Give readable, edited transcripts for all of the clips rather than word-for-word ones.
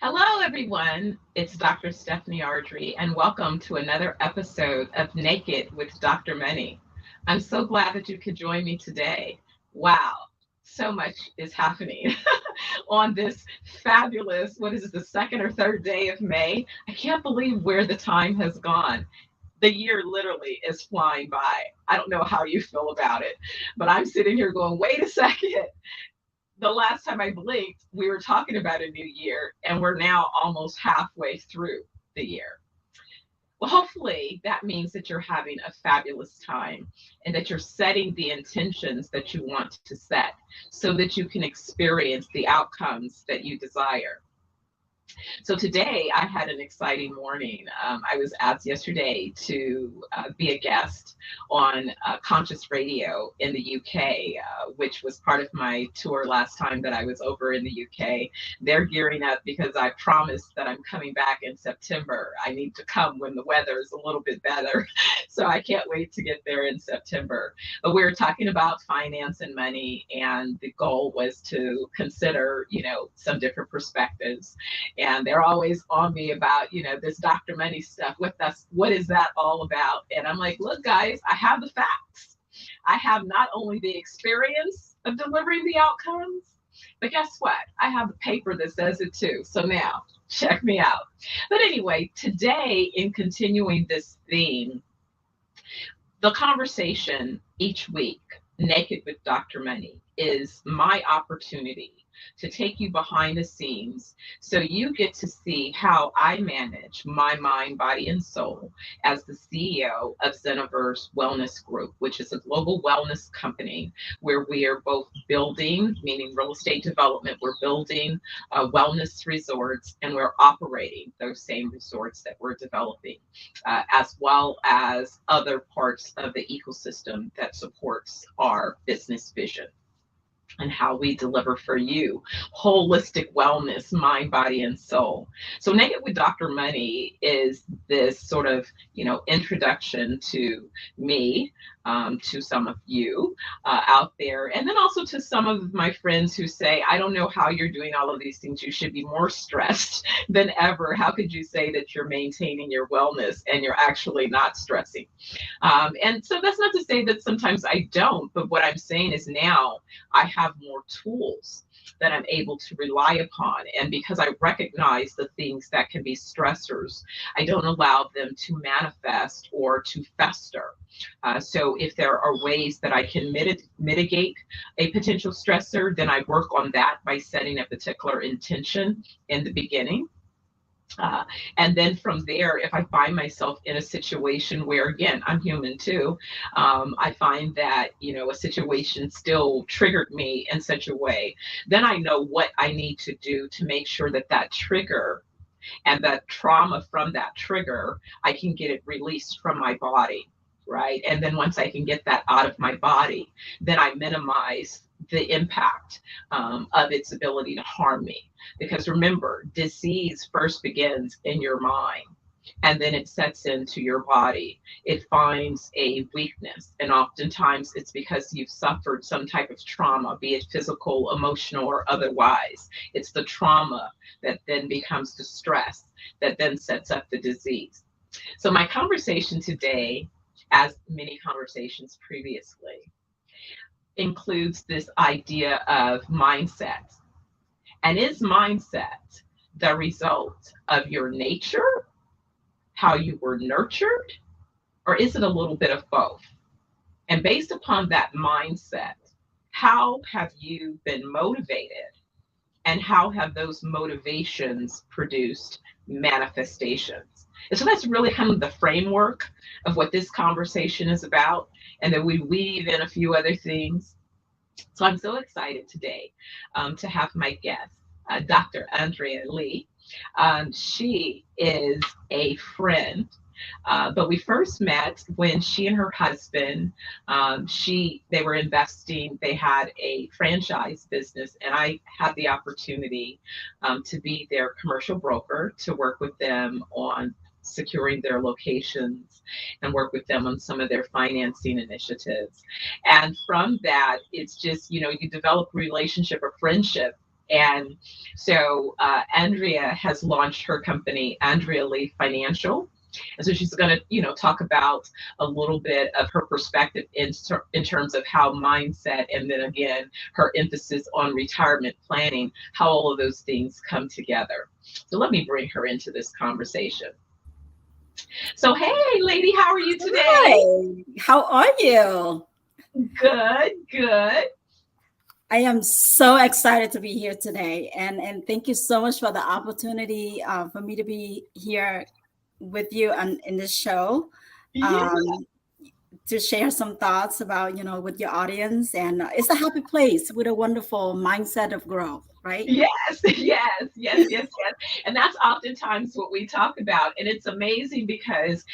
Hello, everyone. It's Dr. Stephanie Ardrey, and welcome to another episode of Naked with Dr. Money. I'm so glad that you could join me today. Wow, so much is happening on this fabulous, what is it, the second or third day of May? I can't believe where the time has gone. The year literally is flying by. I don't know how you feel about it, but I'm sitting here going, wait a second. The last time I blinked, we were talking about a new year, and we're now almost halfway through the year. Well, hopefully that means that you're having a fabulous time and that you're setting the intentions that you want to set so that you can experience the outcomes that you desire. So today I had an exciting morning. I was asked yesterday to be a guest on Conscious Radio in the UK, which was part of my tour last time that I was over in the UK. They're gearing up because I promised that I'm coming back in September. I need to come when the weather is a little bit better. So I can't wait to get there in September. But we were talking about finance and money, and the goal was to consider, some different perspectives, and they're always on me about, this Dr. Money stuff. What is that all about? And I'm like, look, guys, I have the facts. I have not only the experience of delivering the outcomes, but guess what? I have the paper that says it too. So now check me out. But anyway, today, in continuing this theme, the conversation each week, Naked with Dr. Money, is my opportunity to take you behind the scenes so you get to see how I manage my mind, body, and soul as the CEO of ZenoVerse Wellness Group, which is a global wellness company where we are both building, meaning real estate development, we're building wellness resorts, and we're operating those same resorts that we're developing, as well as other parts of the ecosystem that supports our business vision and how we deliver for you holistic wellness, mind, body, and soul. So Naked with Dr. Money is this sort of, introduction to me, to some of you out there, and then also to some of my friends who say, I don't know how you're doing all of these things. You should be more stressed than ever. How could you say that you're maintaining your wellness and you're actually not stressing? And so that's not to say that sometimes I don't, but what I'm saying is now I have more tools that I'm able to rely upon. And because I recognize the things that can be stressors, I don't allow them to manifest or to fester. So if there are ways that I can mitigate a potential stressor, then I work on that by setting a particular intention in the beginning. And then from there, if I find myself in a situation where, again, I'm human too, I find that, a situation still triggered me in such a way, then I know what I need to do to make sure that that trigger and that trauma from that trigger, I can get it released from my body. Right. And then once I can get that out of my body, then I minimize the impact of its ability to harm me. Because remember, disease first begins in your mind and then it sets into your body. It finds a weakness. And oftentimes it's because you've suffered some type of trauma, be it physical, emotional, or otherwise. It's the trauma that then becomes the stress that then sets up the disease. So my conversation today, as many conversations previously, includes this idea of mindset. And is mindset the result of your nature, how you were nurtured, or is it a little bit of both? And based upon that mindset, how have you been motivated? And how have those motivations produced manifestations? And so that's really kind of the framework of what this conversation is about. And then we weave in a few other things. So I'm so excited today to have my guest, Dr. Andrea Lee. She is a friend, but we first met when she and her husband, they were investing. They had a franchise business, and I had the opportunity to be their commercial broker, to work with them on securing their locations and work with them on some of their financing initiatives. And from that, it's just, you develop a relationship or friendship And so Andrea has launched her company, Andrea Lee Financial. And so she's going to, talk about a little bit of her perspective in terms of how mindset, and then again, her emphasis on retirement planning, how all of those things come together. So let me bring her into this conversation. So, hey, lady, how are you today? Hi, how are you? Good, good. I am so excited to be here today, and thank you so much for the opportunity for me to be here with you in this show, Yeah. um, to share some thoughts about with your audience. And it's a happy place with a wonderful mindset of growth, right? Yes, yes. And that's oftentimes what we talk about. And it's amazing because,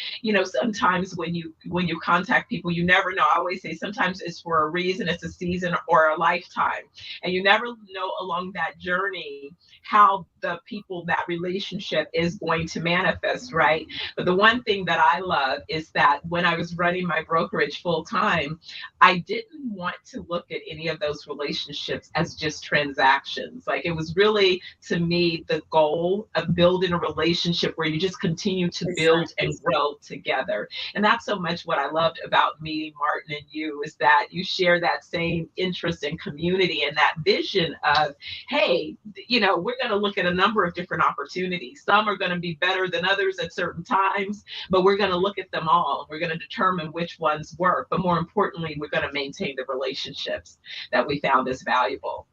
sometimes when you contact people, you never know. I always say sometimes it's for a reason, it's a season or a lifetime. And you never know along that journey how the people, that relationship is going to manifest, right? But the one thing that I love is that when I was running my brokerage full time, I didn't want to look at any of those relationships as just transactions. Like, it was really, to me, the goal of building a relationship where you just continue to build and Exactly. grow together. And that's so much what I loved about meeting Martin and you, is that you share that same interest in community and that vision of, hey, we're going to look at a number of different opportunities. Some are going to be better than others at certain times, but we're going to look at them all. We're going to determine which ones work. But more importantly, we're going to maintain the relationships that we found as valuable.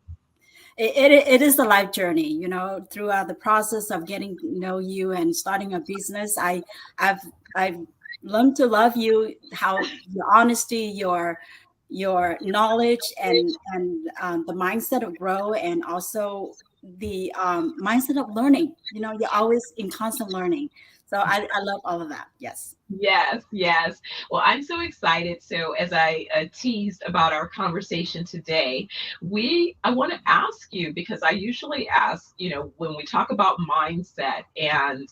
It is a life journey, throughout the process of getting to know you and starting a business. I've I've learned to love you, how your honesty, your knowledge, and the mindset of grow, and also the mindset of learning. You're always in constant learning. So I love all of that. Yes. Yes. Well, I'm so excited. So, as I teased about our conversation today, I want to ask you, because I usually ask, when we talk about mindset, and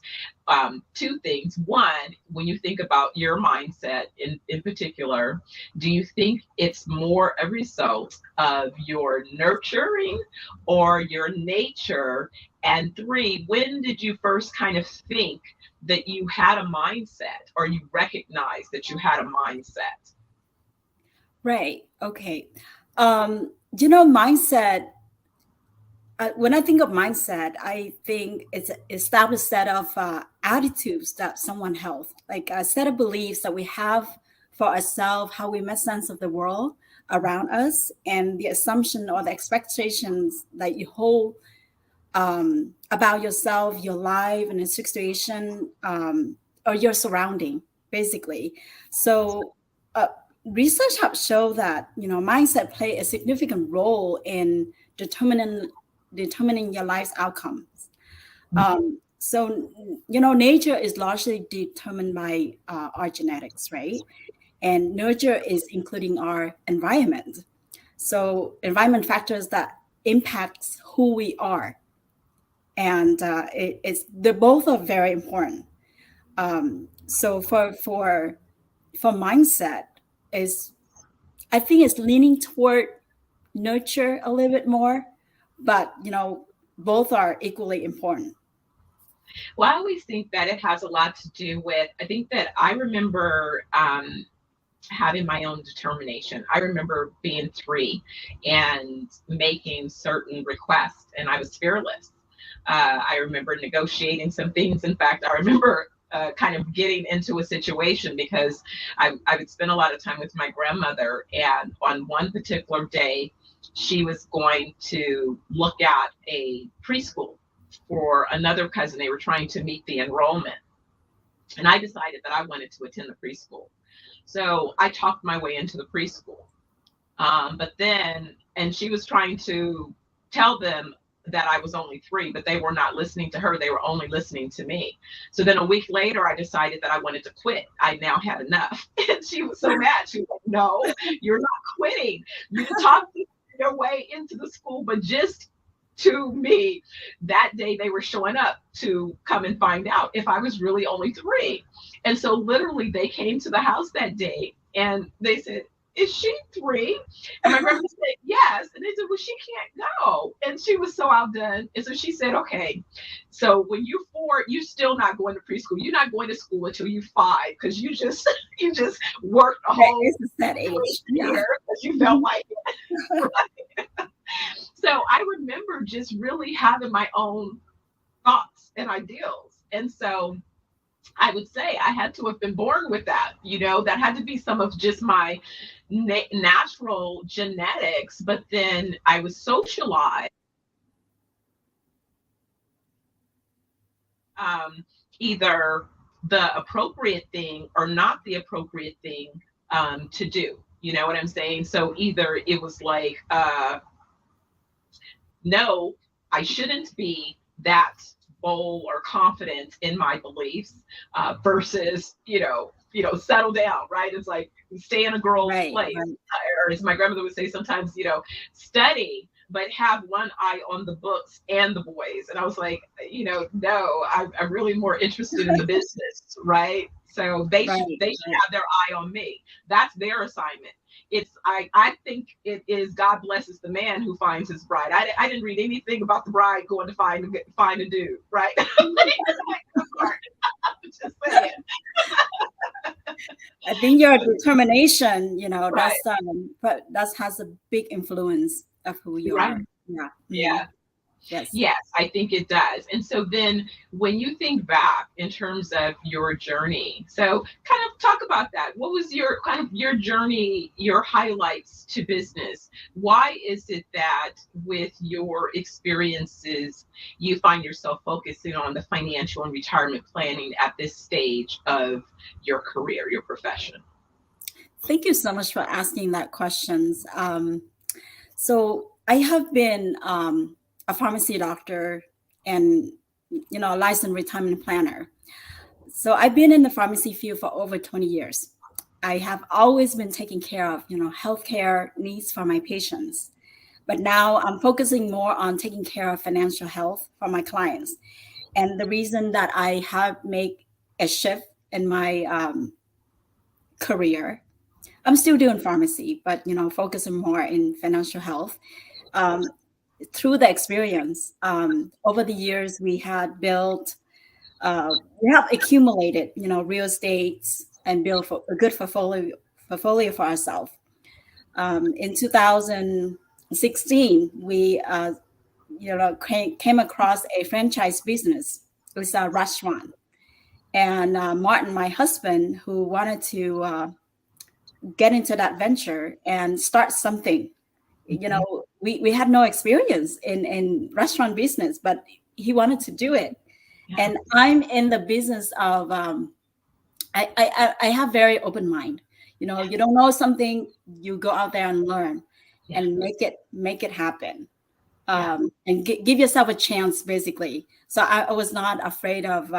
two things. One, when you think about your mindset in particular, do you think it's more a result of your nurturing or your nature? And three, when did you first kind of think that you had a mindset, or you recognized that you had a mindset? Right. Okay. Mindset. When I think of mindset, I think it's an established set of attitudes that someone held, like a set of beliefs that we have for ourselves, how we make sense of the world around us, and the assumption or the expectations that you hold about yourself, your life, and a situation, or your surrounding, basically. So, research has shown that mindset play a significant role in determining your life's outcomes. So, nature is largely determined by our genetics, right? And nurture is including our environment. So, environment factors that impacts who we are, and they both are very important. So for mindset is, I think it's leaning toward nurture a little bit more, but both are equally important. Well, I always think that it has a lot to do with, I think that I remember having my own determination. I remember being 3 and making certain requests, and I was fearless. I remember negotiating some things. In fact, I remember kind of getting into a situation because I would spend a lot of time with my grandmother, and on one particular day, she was going to look at a preschool for another cousin. They were trying to meet the enrollment, and I decided that I wanted to attend the preschool. So I talked my way into the preschool. And she was trying to tell them that I was only 3, but they were not listening to her. They were only listening to me. So then a week later, I decided that I wanted to quit. I now had enough. And she was so mad. She was like, no, you're not quitting. You talked your way into the school, but just to me, that day they were showing up to come and find out if I was really only 3. And so literally they came to the house that day and they said, is she 3? And my grandmother said, yes. And they said, well, she can't go. And she was so outdone. And so she said, okay, so when you're 4, you're still not going to preschool. You're not going to school until you're 5 because you just worked a whole that age. year because you felt like it. Right? So I remember just really having my own thoughts and ideals. And so I would say I had to have been born with that, that had to be some of just my natural genetics, but then I was socialized either the appropriate thing or not the appropriate thing to do. You know what I'm saying? So either it was like, no, I shouldn't be that bold or confident in my beliefs versus, settle down, right? It's like stay in a girl's place. Right. Or as my grandmother would say sometimes, study, but have one eye on the books and the boys. And I was like, no, I'm really more interested in the business, right? So they should have their eye on me. That's their assignment. I think it is God blesses the man who finds his bride. I didn't read anything about the bride going to find a dude, right? Just saying. I think your determination, that has a big influence of who you are. Yeah. Yes, I think it does. And so then when you think back in terms of your journey, so kind of talk about that. What was your journey, your highlights to business? Why is it that with your experiences, you find yourself focusing on the financial and retirement planning at this stage of your career, your profession? Thank you so much for asking that questions. So I have been a pharmacy doctor and, a licensed retirement planner. So I've been in the pharmacy field for over 20 years. I have always been taking care of, healthcare needs for my patients. But now I'm focusing more on taking care of financial health for my clients. And the reason that I have made a shift in my career, I'm still doing pharmacy, but, focusing more in financial health. Through the experience, over the years, we have accumulated, real estates and built a good portfolio for ourselves. In 2016, we, came across a franchise business. It was a restaurant. And Martin, my husband, who wanted to get into that venture and start something, we had no experience in restaurant business, but he wanted to do it. Yeah. And I'm in the business of, I have very open mind. You don't know something, you go out there and learn and make it happen. And give yourself a chance, basically. So I was not afraid of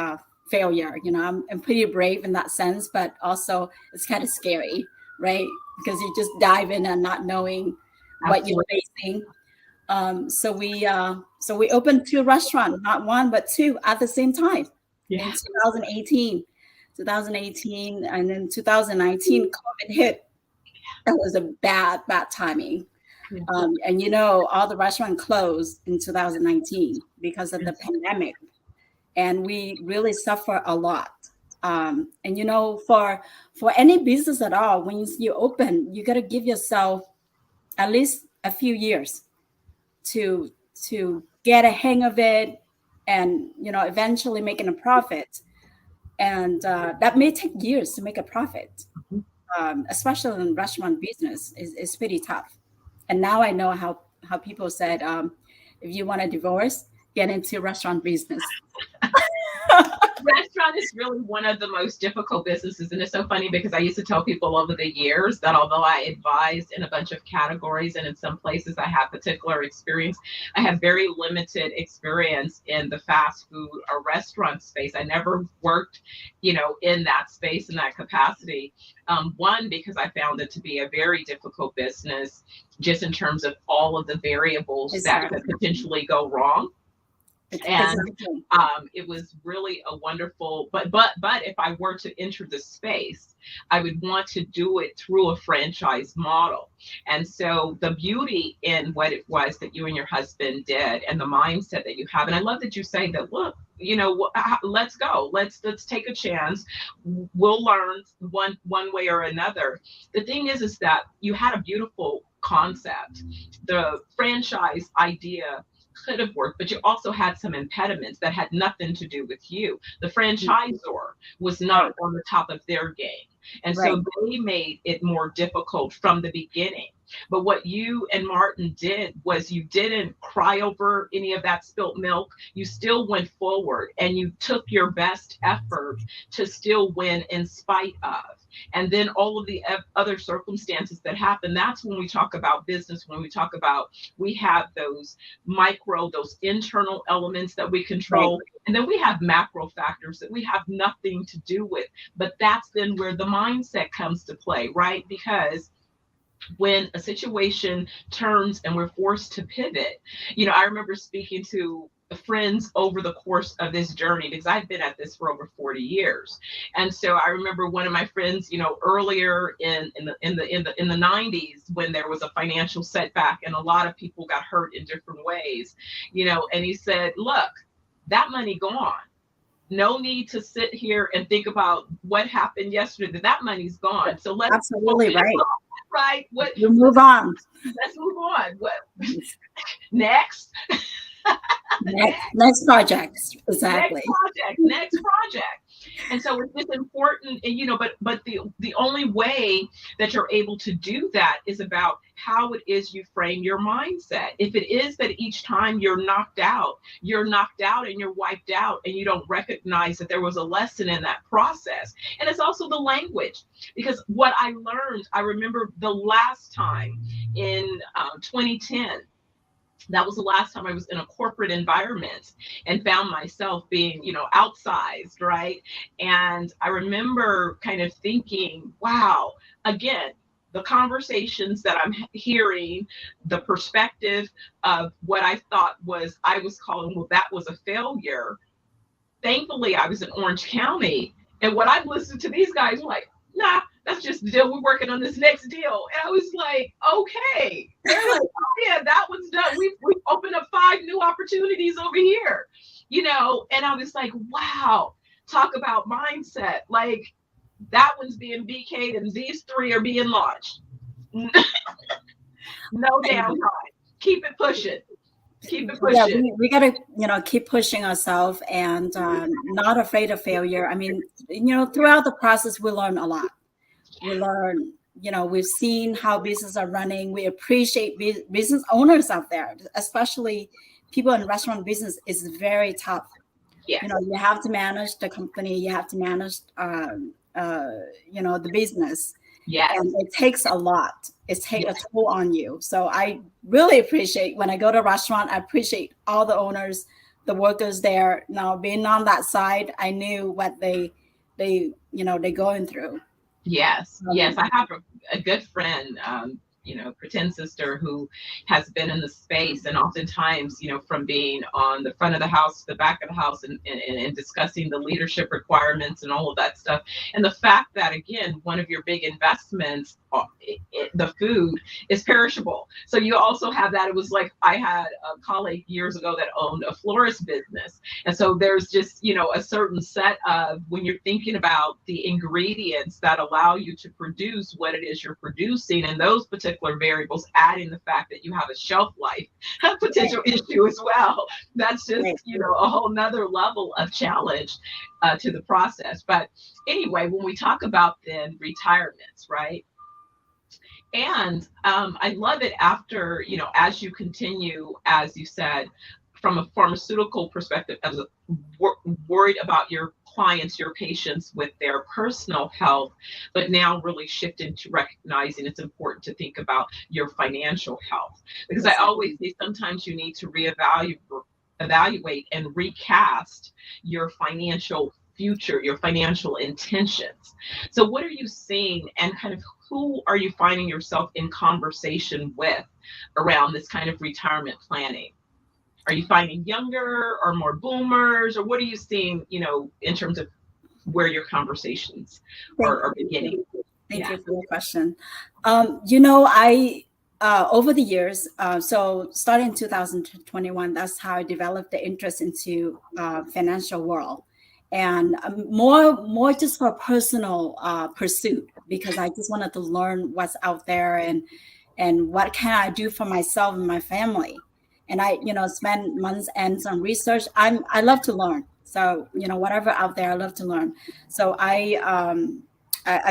failure. I'm pretty brave in that sense, but also it's kind of scary, right? Because you just dive in and not knowing what you're facing. So we opened 2 restaurants, not 1, but 2 at the same time in 2018, and then 2019, COVID hit. That was a bad timing. And all the restaurants closed in 2019 because of the pandemic, and we really suffer a lot. And for any business at all, when you open, you got to give yourself at least a few years to get a hang of it, and eventually making a profit. And that may take years to make a profit, especially in restaurant business. Is pretty tough. And now I know how people said, if you want a divorce, get into restaurant business. Restaurant is really one of the most difficult businesses. And it's so funny because I used to tell people over the years that although I advised in a bunch of categories and in some places I have particular experience, I have very limited experience in the fast food or restaurant space. I never worked, in that space, in that capacity. One, because I found it to be a very difficult business, just in terms of all of the variables that could potentially go wrong. And Exactly. it was really a wonderful, but if I were to enter the space, I would want to do it through a franchise model. And so the beauty in what it was that you and your husband did and the mindset that you have, and I love that you say that, look, let's go, let's take a chance, we'll learn one way or another. The thing is that you had a beautiful concept. The franchise idea could have worked, but you also had some impediments that had nothing to do with you. The franchisor was Right. not on the top of their game. And Right. so they made it more difficult from the beginning. But what you and Martin did was you didn't cry over any of that spilt milk. You still went forward and you took your best effort to still win in spite of. And then all of the other circumstances that happen, that's when we talk about business, when we talk about we have those those internal elements that we Right. control. And then we have macro factors that we have nothing to do with. But that's then where the mindset comes to play, right? Because when a situation turns and we're forced to pivot, I remember speaking to friends over the course of this journey, because I've been at this for over 40 years. And so I remember one of my friends, earlier in the 90s, when there was a financial setback and a lot of people got hurt in different ways, and he said, look, that money gone. No need to sit here and think about what happened yesterday. That money's gone. So let's Absolutely right. right. You move on. Let's move on. What next? Next project. Exactly. Next project. And so it's just important, and but the only way that you're able to do that is about how it is you frame your mindset. If it is that each time you're knocked out and you're wiped out and you don't recognize that there was a lesson in that process. And it's also the language, because what I remember the last time in 2010, that was the last time I was in a corporate environment and found myself being, outsized, right? And I remember kind of thinking, wow, again, the conversations that I'm hearing, the perspective of what I thought I was calling, well, that was a failure. Thankfully, I was in Orange County. And what I've listened to these guys were like, nah, that's just the deal. We're working on this next deal. And I was like, okay. They're like, oh yeah, that one's done. We've opened up 5 new opportunities over here, and I was like, wow, talk about mindset. Like, that one's being BK'd and these 3 are being launched. No downtime. Keep it pushing. Yeah, we gotta, keep pushing ourselves and not afraid of failure. I mean, throughout the process, we learn a lot. We learn, we've seen how businesses are running. We appreciate business owners out there, especially people in restaurant business is very tough. Yes. You have to manage the company, you have to manage, the business. Yes. And it takes a lot. It takes a toll on you. So I really appreciate when I go to a restaurant, I appreciate all the owners, the workers there. Now, being on that side, I knew what they're going through. Yes. Yes. I have a good friend, pretend sister, who has been in the space, and oftentimes, from being on the front of the house to the back of the house and discussing the leadership requirements and all of that stuff. And the fact that, again, one of your big investments, the food, is perishable. So you also have that. It was like I had a colleague years ago that owned a florist business. And so there's just, a certain set of, when you're thinking about the ingredients that allow you to produce what it is you're producing, and those particular variables, adding the fact that you have a shelf life potential issue as well. That's just, a whole nother level of challenge to the process. But anyway, when we talk about then retirements, right? And I love it after, as you continue, as you said, from a pharmaceutical perspective, as worried about your clients, your patients with their personal health, but now really shifting to recognizing it's important to think about your financial health. Because I always say sometimes you need to evaluate and recast your financial future, your financial intentions. So what are you seeing, and kind of who are you finding yourself in conversation with around this kind of retirement planning? Are you finding younger or more boomers, or what are you seeing, in terms of where your conversations Thank are you. beginning? Thank Yeah. you for the question. I over the years, so starting in 2021, that's how I developed the interest into financial world, and more just for personal pursuit, because I just wanted to learn what's out there and what can I do for myself and my family. And I, spend months ends on research. I love to learn. So, whatever out there, I love to learn. So I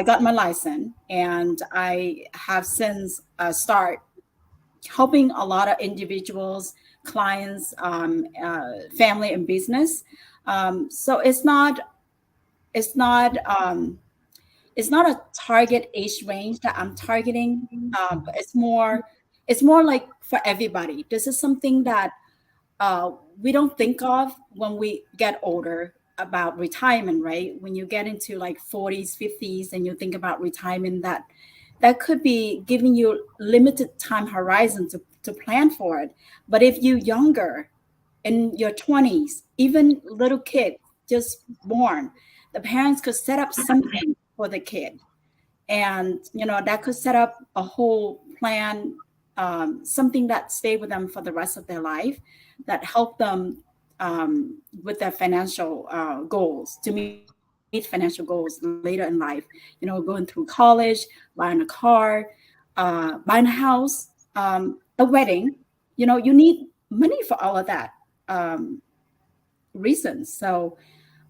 got my license, and I have since start helping a lot of individuals, clients, family, and business. So it's not it's not a target age range that I'm targeting, but it's more like for everybody. This is something that uh, we don't think of when we get older about retirement, right? When you get into like 40s, 50s, and you think about retirement, that could be giving you limited time horizon to plan for it. But if you younger, in your 20s, even little kid just born, the parents could set up something for the kid, and that could set up a whole plan, something that stay with them for the rest of their life, that help them with their financial goals, to meet financial goals later in life. Going through college, buying a car, buying a house, a wedding. You need money for all of that reasons. So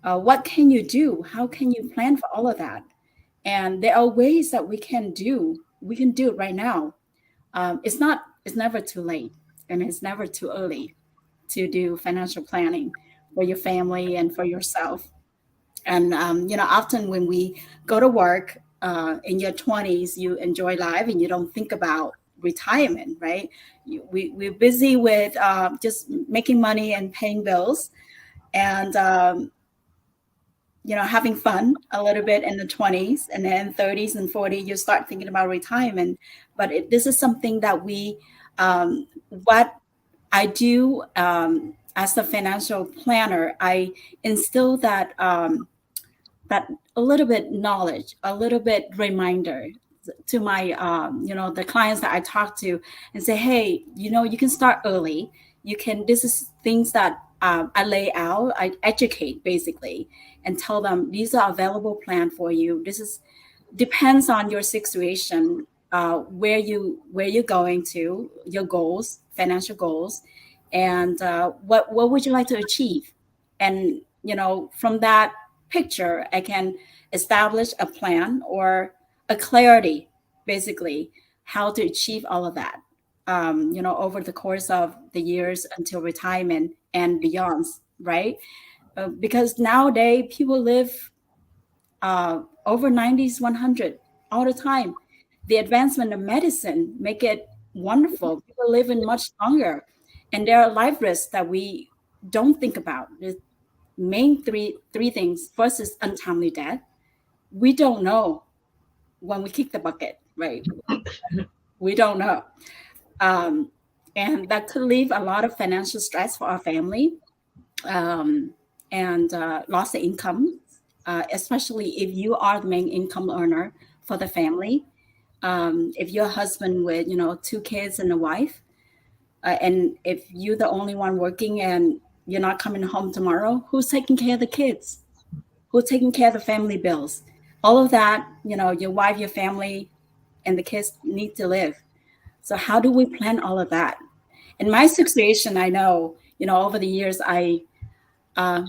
what can you do? How can you plan for all of that? And there are ways that we can do it right now. It's never too late, and it's never too early to do financial planning for your family and for yourself. And often when we go to work in your 20s, you enjoy life and you don't think about retirement, right? We're busy with just making money and paying bills, and having fun a little bit in the 20s, and then 30s and 40s, you start thinking about retirement. But this is something that what I do as a financial planner, I instill that a little bit knowledge, a little bit reminder to my, the clients that I talk to, and say, hey, you can start early. This is things that I lay out, I educate basically, and tell them these are available plan for you. This is depends on your situation, where you're going to, your goals, financial goals, and what would you like to achieve. And from that picture, I can establish a plan or a clarity, basically, how to achieve all of that, over the course of the years until retirement and beyond, right? Because nowadays people live over 90s, 100 all the time. The advancement of medicine make it wonderful. People live in much longer, and there are life risks that we don't think about. The main three things. First is untimely death. We don't know when we kick the bucket, right? We don't know. Um, and that could leave a lot of financial stress for our family, um, and loss of income, especially if you are the main income earner for the family. If you're a husband with two kids and a wife, and if you're the only one working and you're not coming home tomorrow, who's taking care of the kids? Who's taking care of the family bills? All of that, your wife, your family, and the kids need to live. So how do we plan all of that? In my situation, I know, over the years, I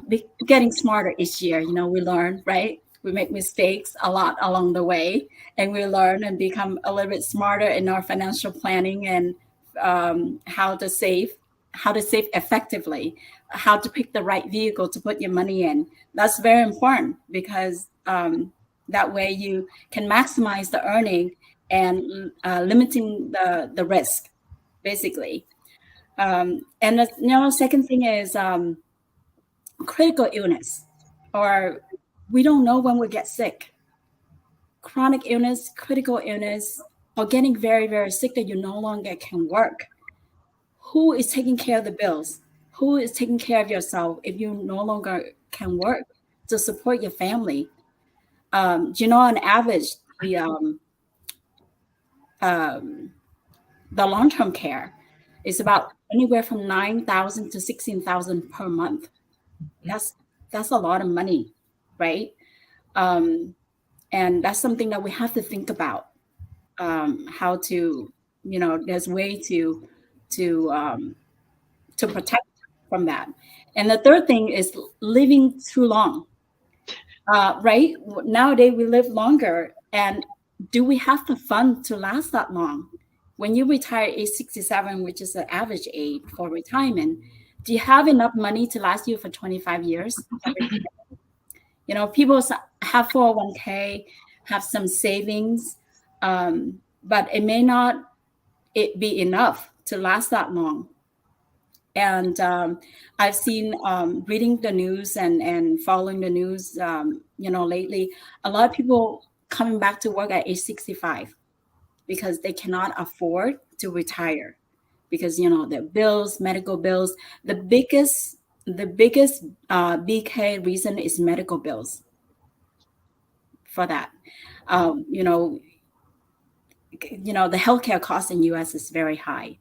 be getting smarter each year. We learn, right? We make mistakes a lot along the way, and we learn and become a little bit smarter in our financial planning, and how to save effectively, how to pick the right vehicle to put your money in. That's very important, because that way you can maximize the earning and limiting the risk, basically. And the second thing is critical illness, or we don't know when we get sick. Chronic illness, critical illness, or getting very, very sick that you no longer can work. Who is taking care of the bills? Who is taking care of yourself if you no longer can work to support your family? On average, the long-term care is about anywhere from 9,000 to 16,000 per month. That's a lot of money, right? And that's something that we have to think about. How to, there's way to protect from that. And the third thing is living too long. Right? Nowadays we live longer, and do we have the fund to last that long? When you retire age 67, which is the average age for retirement, do you have enough money to last you for 25 years? People have 401k, have some savings, but it may not be enough to last that long. And I've seen reading the news and following the news, lately, a lot of people coming back to work at age 65 because they cannot afford to retire because, their bills, medical bills, the biggest BK reason is medical bills for that. The healthcare cost in US is very high.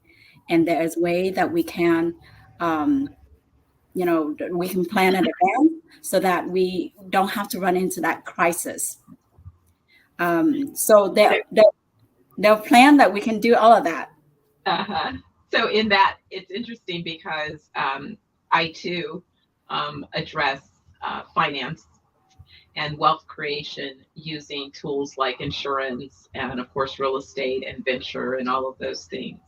And there is a way that we can, we can plan in advance so that we don't have to run into that crisis. So they'll plan that we can do all of that. So in that, it's interesting because I too address finance and wealth creation using tools like insurance and, of course, real estate and venture and all of those things.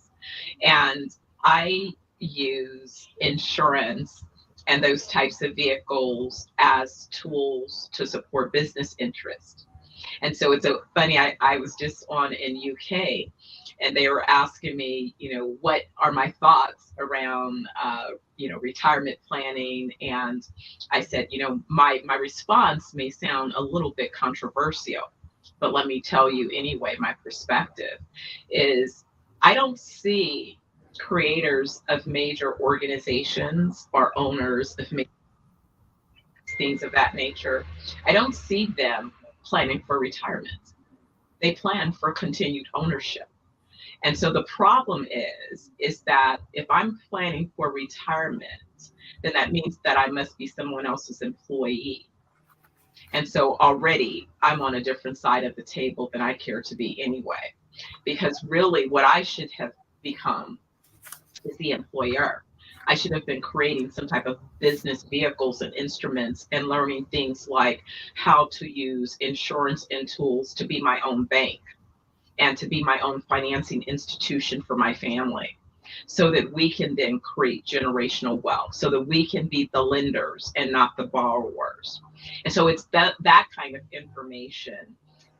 And I use insurance and those types of vehicles as tools to support business interest. And so it's so funny, I was just on in UK and they were asking me, what are my thoughts around, retirement planning? And I said, my response may sound a little bit controversial, but let me tell you anyway, my perspective is I don't see creators of major organizations or owners of things of that nature. I don't see them planning for retirement. They plan for continued ownership. And so the problem is that if I'm planning for retirement, then that means that I must be someone else's employee. And so already I'm on a different side of the table than I care to be anyway, because really what I should have become is the employer. I should have been creating some type of business vehicles and instruments and learning things like how to use insurance and tools to be my own bank and to be my own financing institution for my family, so that we can then create generational wealth, so that we can be the lenders and not the borrowers. And so it's that kind of information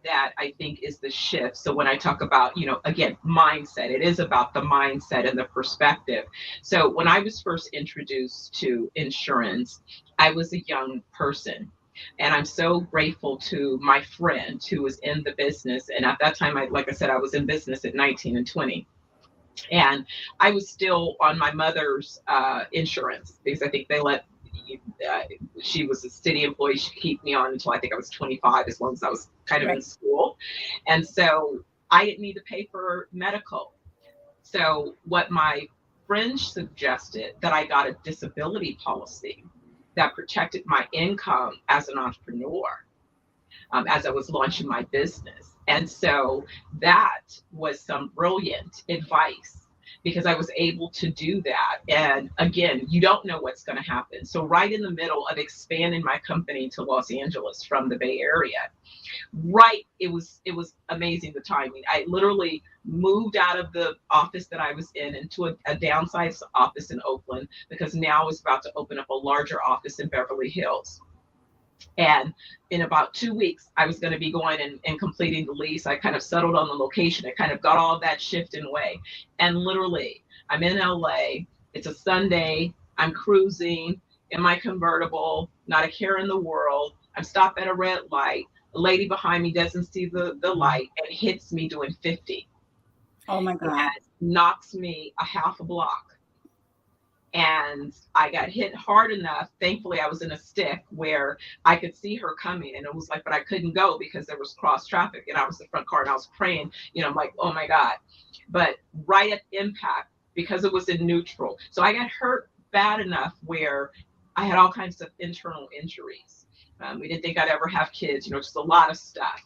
that I think is the shift. So when I talk about, again, mindset, it is about the mindset and the perspective. So when I was first introduced to insurance, I was a young person. And I'm so grateful to my friend who was in the business. And at that time, like I said, I was in business at 19 and 20. And I was still on my mother's insurance because I think they let, she was a city employee. She kept me on until I think I was 25, as long as I was kind of in school. And so I didn't need to pay for medical. So what my friend suggested, that I got a disability policy that protected my income as an entrepreneur, as I was launching my business. And so that was some brilliant advice, because I was able to do that. And again, you don't know what's going to happen. So right in the middle of expanding my company to Los Angeles from the Bay Area, it was amazing, the timing. I literally moved out of the office that I was in into a downsized office in Oakland, because now I was about to open up a larger office in Beverly Hills. And in about 2 weeks, I was going to be going and completing the lease. I kind of settled on the location. I kind of got all that shifting away. And literally, I'm in LA. It's a Sunday. I'm cruising in my convertible, not a care in the world. I'm stopped at a red light. A lady behind me doesn't see the light and hits me doing 50. Oh my God. And knocks me a half a block. And and I got hit hard enough. Thankfully, I was in a stick where I could see her coming, and it was like, but I couldn't go because there was cross traffic, and I was the front car, and I was praying, I'm like, oh my God. But right at impact, because it was in neutral, so I got hurt bad enough where I had all kinds of internal injuries. We didn't think I'd ever have kids, just a lot of stuff,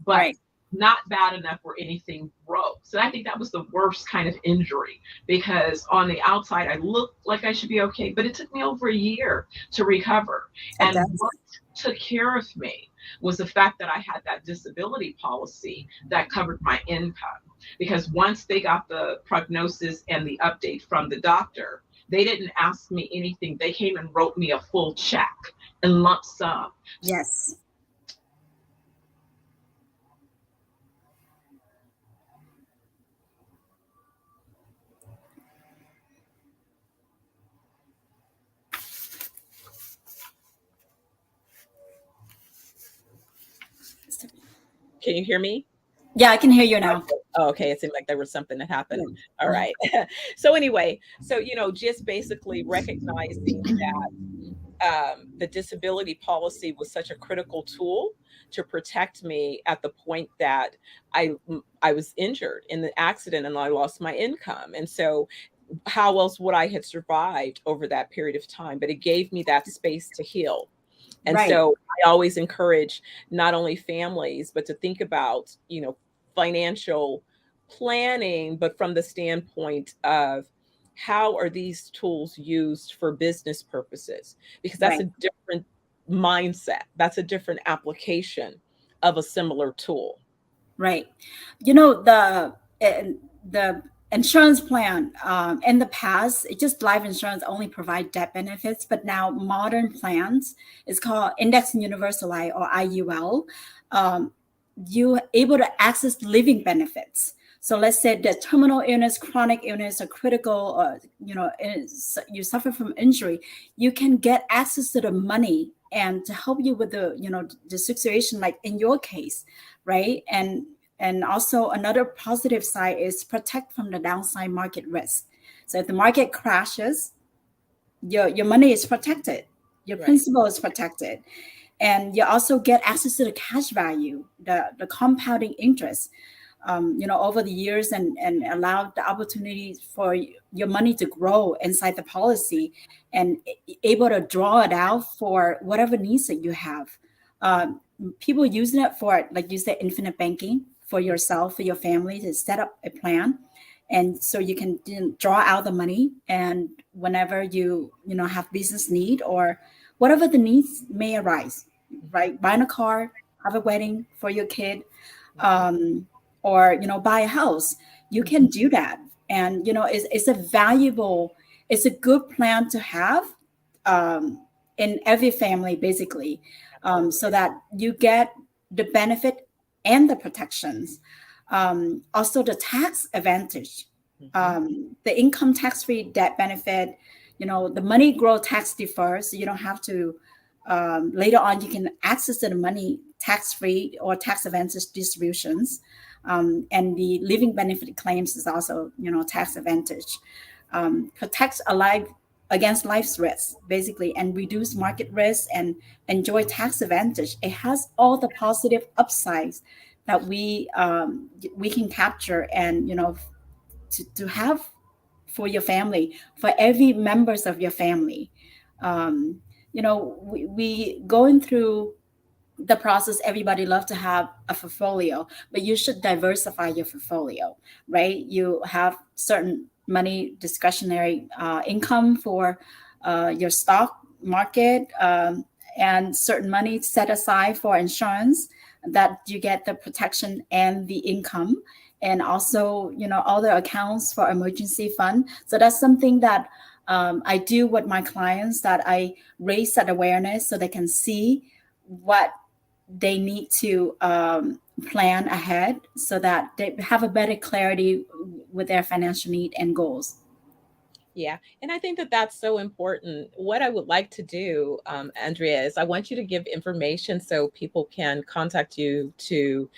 but Right. not bad enough where anything broke. So I think that was the worst kind of injury, because on the outside, I looked like I should be okay, but it took me over a year to recover. It And does. what took care of me was the fact that I had that disability policy that covered my income. Because once they got the prognosis and the update from the doctor, they didn't ask me anything. They came and wrote me a full check in lump sum. Yes. Can you hear me? Yeah, I can hear you now. Oh, okay. It seemed like there was something that happened. Yeah. All right. So anyway, just basically recognizing that the disability policy was such a critical tool to protect me at the point that I was injured in the accident and I lost my income. And so how else would I have survived over that period of time? But it gave me that space to heal. And Right. so I always encourage not only families, but to think about, financial planning, but from the standpoint of how are these tools used for business purposes? Because that's Right. a different mindset. That's a different application of a similar tool. Right. The insurance plan in the past, it just life insurance only provide death benefits, but now modern plans is called Index Universal Life or IUL. You able to access living benefits. So let's say the terminal illness, chronic illness, or critical, or you suffer from injury, you can get access to the money and to help you with the situation, like in your case, right? And also another positive side is protect from the downside market risk. So if the market crashes, your money is protected, your Right. principal is protected, and you also get access to the cash value, the compounding interest, over the years, and allow the opportunity for your money to grow inside the policy, and able to draw it out for whatever needs that you have. People using it for, like you said, infinite banking for yourself, for your family, to set up a plan. And so you can draw out the money, and whenever you have business need or whatever the needs may arise, right? Buying a car, have a wedding for your kid, or buy a house, you can do that. And it's a valuable, it's a good plan to have in every family, basically, so that you get the benefit and the protections. Also the tax advantage, the income tax-free debt benefit, the money grow tax deferred, so you don't have to later on you can access the money tax-free or tax advantage distributions. And the living benefit claims is also tax advantage. Protects a life against life's risks, basically, and reduce market risk and enjoy tax advantage. It has all the positive upsides that we can capture, and to have for your family, for every members of your family. We going through the process, everybody love to have a portfolio, but you should diversify your portfolio, right? You have certain money discretionary income for your stock market, and certain money set aside for insurance, that you get the protection and the income, and also other accounts for emergency fund. So that's something that I do with my clients, that I raise that awareness so they can see what they need to plan ahead, so that they have a better clarity with their financial need and goals. Yeah. And I think that that's so important. What I would like to do, Andrea, is I want you to give information so people can contact you to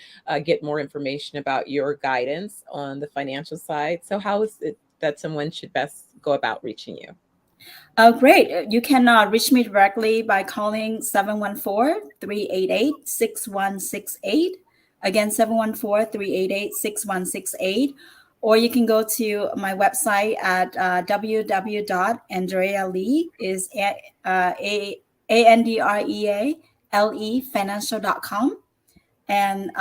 get more information about your guidance on the financial side. So how is it that someone should best go about reaching you? Great. You can reach me directly by calling 714-388-6168. Again, 714-388-6168. Or you can go to my website at www.andrealee is Andreale financial.com. And,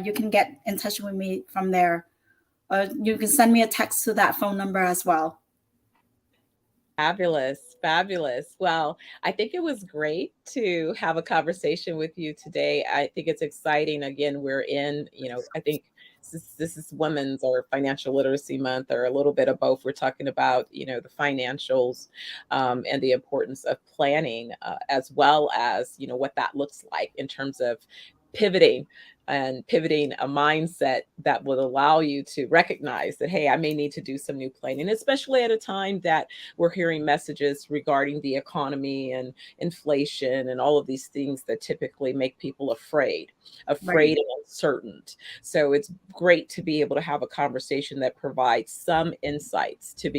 you can get in touch with me from there. You can send me a text to that phone number as well. Fabulous, fabulous. Well, I think it was great to have a conversation with you today. I think it's exciting. Again, we're in, I think this is Women's or Financial Literacy Month, or a little bit of both. We're talking about, the financials and the importance of planning, as well as, what that looks like in terms of pivoting a mindset that would allow you to recognize that, hey, I may need to do some new planning, especially at a time that we're hearing messages regarding the economy and inflation and all of these things that typically make people afraid Right. and uncertain. So it's great to be able to have a conversation that provides some insights to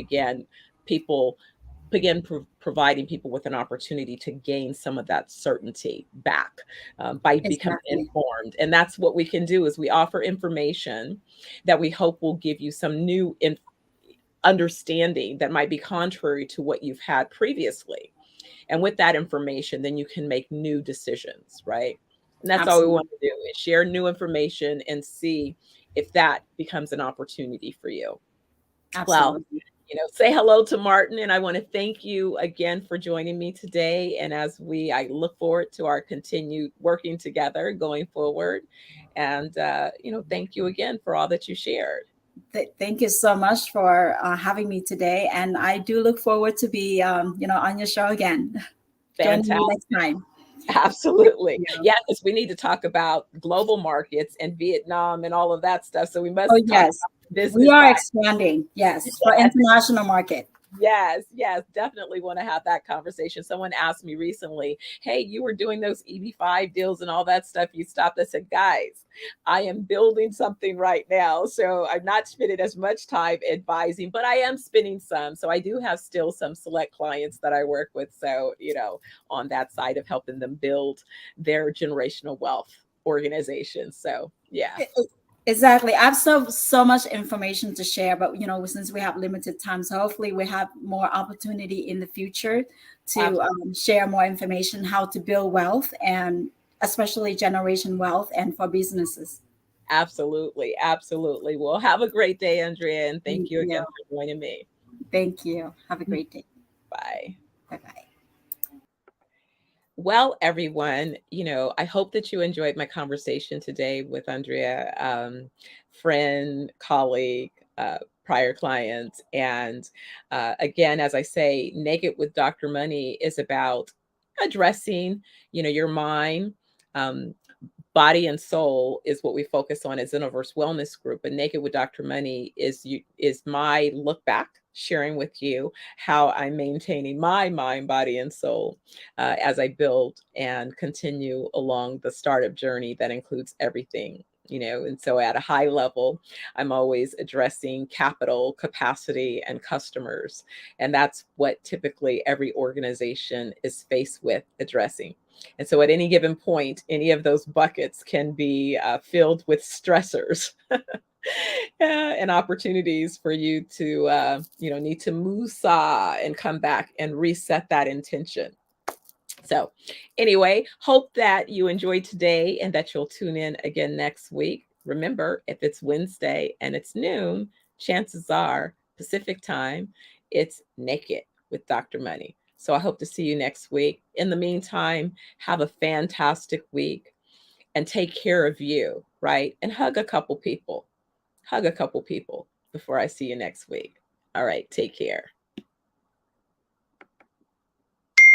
providing people with an opportunity to gain some of that certainty back, by becoming Exactly. informed. And that's what we can do, is we offer information that we hope will give you some new understanding that might be contrary to what you've had previously. And with that information, then you can make new decisions, right? And that's all we Absolutely. want to do, is share new information and see if that becomes an opportunity for you. Well, Absolutely. say hello to Martin, and I want to thank you again for joining me today. And I look forward to our continued working together going forward. And, thank you again for all that you shared. Thank you so much for having me today. And I do look forward to be, on your show again. Joining Fantastic. you next time. Absolutely. Yeah. Yeah, because we need to talk about global markets and Vietnam and all of that stuff. So we must Oh, talk yes. about business We are side. expanding. Yes. For international market. Yes, definitely want to have that conversation. Someone asked me recently, hey, you were doing those EB5 deals and all that stuff. You stopped. I said, guys, I am building something right now. So I'm not spending as much time advising, but I am spending some. So I do have still some select clients that I work with. So, on that side of helping them build their generational wealth organization. So, yeah. Exactly. I have so much information to share, but since we have limited time, so hopefully we have more opportunity in the future to share more information how to build wealth, and especially generation wealth, and for businesses. Absolutely. Absolutely. Well, have a great day, Andrea, and thank Thank you again you. for joining me. Thank you. Have a great day. Bye. Bye bye. Well, everyone, I hope that you enjoyed my conversation today with Andrea, friend, colleague, prior client. And again, as I say, Naked with Dr. Money is about addressing, your mind. Body and soul is what we focus on at ZenoVerse Wellness Group, and Naked with Dr. Money is my look back, sharing with you how I'm maintaining my mind, body, and soul as I build and continue along the startup journey that includes everything. And so at a high level, I'm always addressing capital, capacity, and customers. And that's what typically every organization is faced with addressing. And so at any given point, any of those buckets can be filled with stressors and opportunities for you to, need to musa and come back and reset that intention. So anyway, hope that you enjoyed today and that you'll tune in again next week. Remember, if it's Wednesday and it's noon, chances are Pacific time, it's Naked with Dr. Money. So I hope to see you next week. In the meantime, have a fantastic week and take care of you, right? And hug a couple people. Hug a couple people before I see you next week. All right, take care.